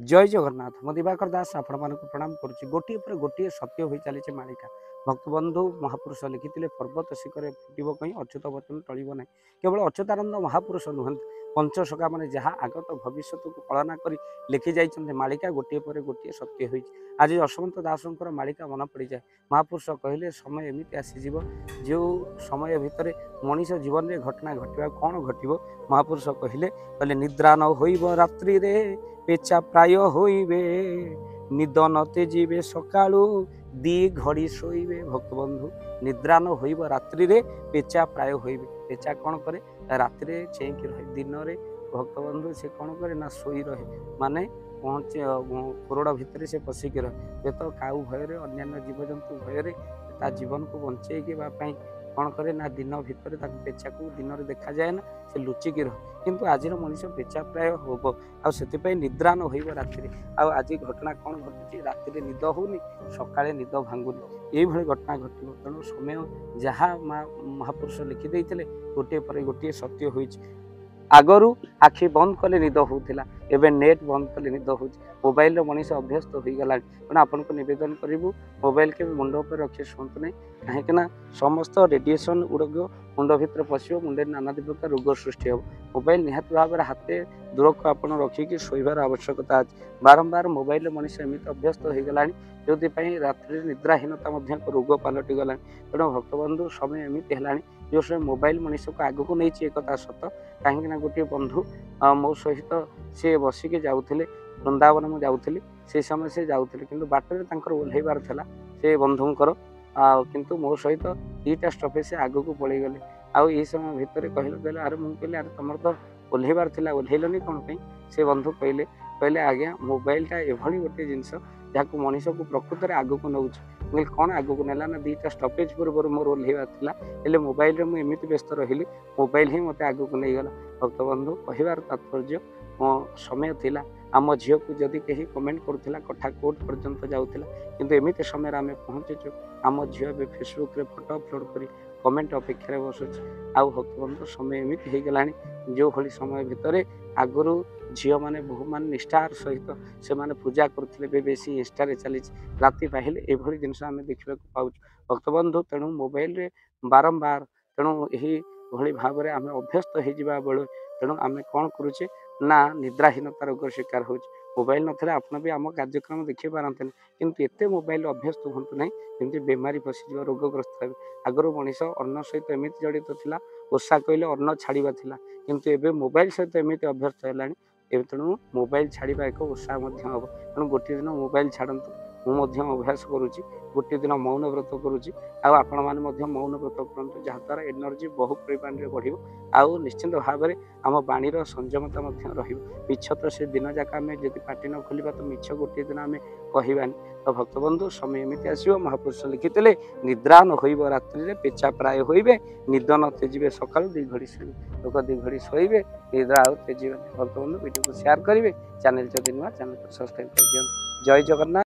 जय जगन्नाथ मो दिवाकर दास आपण मानक प्रणाम करुच्ची गोटे पर गोटे सत्य हो चली मालिका भक्तबंधु महापुरुष लिखिते पर्वत शिखर फुटब कहीं अच्युत वचन टल ना केवल अच्युतानंद महापुरुष नुहत पंचसखा मैंने जहाँ आगत भविष्य को कलना कर लिखि जाइए मालिका गोटे पर गोटे सत्य हो आज यशवंत दासंकर मालिका मन पड़ जाए महापुरुष कहले समय एमती आसीज जो समय भितर मनीष जीवन में घटना घटवा कौन घटव महापुरुष कहले निद्रा न हो रात्रि रे पेचा प्राय होइबे निद नते जीवे सकाळू दी घड़ी शोइबे भक्तबंधु निद्रा न होइब रात्रि रे पेचा प्राय होइबे पेचा कौन करे रात्रि रे चेंकी रहे दिन रे भक्तबंधु से कौन करे ना सोई रहे माने पहुँचे कोरड़ भितर से पशिक रहे तो काऊ भय अन्य जीवजंतु भय ता जीवन को बंचे कौन करे ना दिन भितर पेचा को दिन में देखा जाए ना से लुचिकी रह किंतु आज मनीष पेचा प्राय हम आउ निद्रा न हो राति आज घटना कौन घटुची राति निद होनी सकाଳେ निद भांगुनी ये घटना घटो तेणु समय जहाँ महापुरुष लिखिदे गोटे पर गोटे सत्य हो आगरू आखि बंद कले निद होता एवं नेट बंद कले निद हो मोबाइल मनीष अभ्यस्त हो गला तेणु आपन को निवेदन करूँ मोबाइल के मुंड पर रखी शुणु ना कहीं समस्त रेडिएसन गुड़क मुंड भर पशो मुंडे नाना प्रकार रोग सृष्टि हो मोबाइल निहत भाव में हाथे दूर को आप रखिकी शोबार आवश्यकता अच्छे बारंबार मोबाइल मनीष एमती अभ्यस्त हो गला जो रात्रि निद्राहीनता रोग पलटि गला तेणु भक्तबंधु समय एमती है जो समय मोबाइल मनीष को आगक नहीं एक सत कहीं गोटे बंधु मो सहित सी बसिके जाऊे वृंदावन मुझे जाऊली से समय से जाऊे कि बाटर ओह्लैबार था से बंधुंकर किंतु मो सहित दीटा स्टपेज से आगक पलि गले आउ ये समय भितर कहले अरे मुझे कहली अरे तुम तो ओह्लैबार था ओह्लैलनी कौन पे से बंधु कहले कहले आज्ञा मोबाइलटा एभली गोटे जिनस जहाँ मनीष को प्रकृत में आगक नौ कौन आगक नेला ना दीटा स्टपेज पूर्व मोर ओह्लैबार था मोबाइल में एमती व्यस्त रही मोबाइल ही मत आगक नहीं गला भक्तबंधु कहबार तात्पर्य मो समय थिला आम झील को जदि कहीं कमेंट करूला कथा कोर्ट पर्यंत जाऊला किंतु एमती समय आम पहुँचीचु आम झील फेसबुक रे फोटो अपलोड कर कमेंट अपेक्षा बसुच आउ भक्तबंधु समय एमती हो गला जो भली समय भितर आगु झील मैंने बहु मान निष्ठार सहित से माने पूजा करुले बेसी इंस्टा चली राति पाइले ये जिनस आम देखा पाऊँ भक्तबंधु तेणु मोबाइल रे बारंबार तेणु यही भाव में आम अभ्यस्त हो बेले तेणु आम कौन करुचे ना निद्राहीनता रोग शिकार हो मोबाइल ना आपन भी आम कार्यक्रम देखी पारते किंतु एत मोबाइल अभ्यस्त हूँ ना जमी बेमारी पशिज रोगग्रस्त हे आगर मनीष अन्न सहित एमती जड़ित था ओषा कहले अन्न छाड़ा किंतु एबे मोबाइल सहित एमती अभ्यस्त है तेणु मोबाइल छाड़ा एक ओषा हम तेणु गोटे दिन मोबाइल छाड़तु मुझे अभ्यास करुच्ची गोटे दिन मौन व्रत करुच्ची आपण मैंने मौन व्रत करूँ जहाँद्वारा एनर्जी बहु परिमाण में बढ़ आउ निश्चिंत भाव में आम बाणीर संयमता मिछ तो से दिन जाक आम जब पार्टी न खोल तो मिछ गोटे दिन आम कहबानी तो भक्तबंधु समय एमती आसो महापुरुष लिखिते निद्रा न हो रात्रि रे पेचा प्राय होइबे निद न तेजिबे सकाळ दी घड़ी शोइबे लोक दी घड़ी शोइबे निद्रा आउ तेजिबे भक्तबंधु वीडियो को शेयर करेंगे चैनल जदि नुआ चैनल को सब्सक्राइब कर दियौ जय जगन्नाथ।